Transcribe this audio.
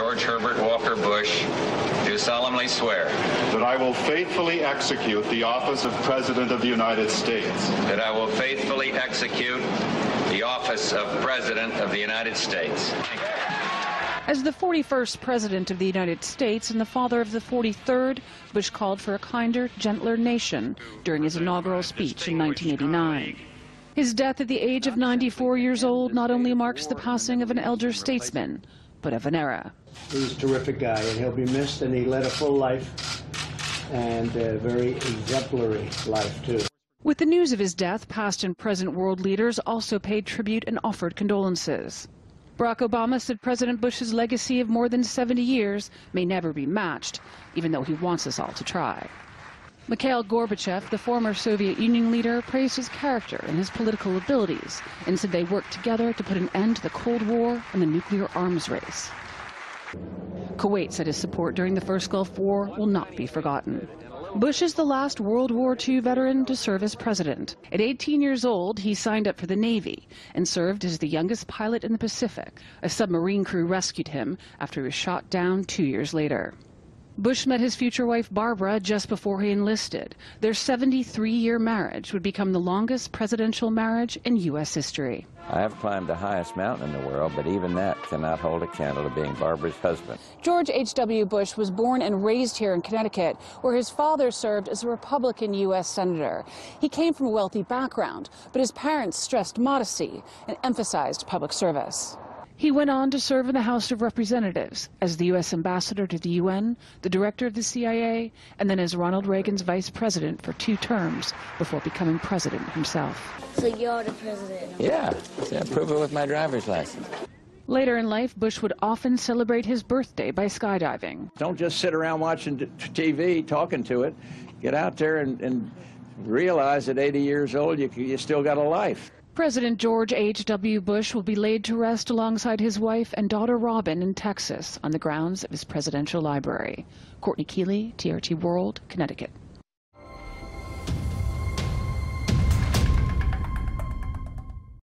George Herbert Walker Bush, do solemnly swear that I will faithfully execute the office of President of the United States. That I will faithfully execute the office of President of the United States. As the 41st President of the United States and the father of the 43rd, Bush called for a kinder, gentler nation during his inaugural speech in 1989. His death at the age of 94 years old not only marks the passing of an elder statesman, but of an era. He's a terrific guy, and he'll be missed, and he led a full life and a very exemplary life, too. With the news of his death, past and present world leaders also paid tribute and offered condolences. Barack Obama said President Bush's legacy of more than 70 years may never be matched, even though he wants us all to try. Mikhail Gorbachev, the former Soviet Union leader, praised his character and his political abilities and said they worked together to put an end to the Cold War and the nuclear arms race. Kuwait said his support during the first Gulf War will not be forgotten. Bush is the last World War II veteran to serve as president. At 18 years old, he signed up for the Navy and served as the youngest pilot in the Pacific. A submarine crew rescued him after he was shot down 2 years later. Bush met his future wife Barbara just before he enlisted. Their 73-year marriage would become the longest presidential marriage in U.S. history. I have climbed the highest mountain in the world, but even that cannot hold a candle to being Barbara's husband. George H.W. Bush was born and raised here in Connecticut, where his father served as a Republican U.S. Senator. He came from a wealthy background, but his parents stressed modesty and emphasized public service. He went on to serve in the House of Representatives as the U.S. ambassador to the UN, the director of the CIA, and then as Ronald Reagan's vice president for 2 terms before becoming president himself. So you're the president? Yeah, prove it with my driver's license. Later in life, Bush would often celebrate his birthday by skydiving. Don't just sit around watching TV, talking to it. Get out there and realize at 80 years old you still got a life. President George H.W. Bush will be laid to rest alongside his wife and daughter Robin in Texas on the grounds of his presidential library. Courtney Keeley, TRT World, Connecticut.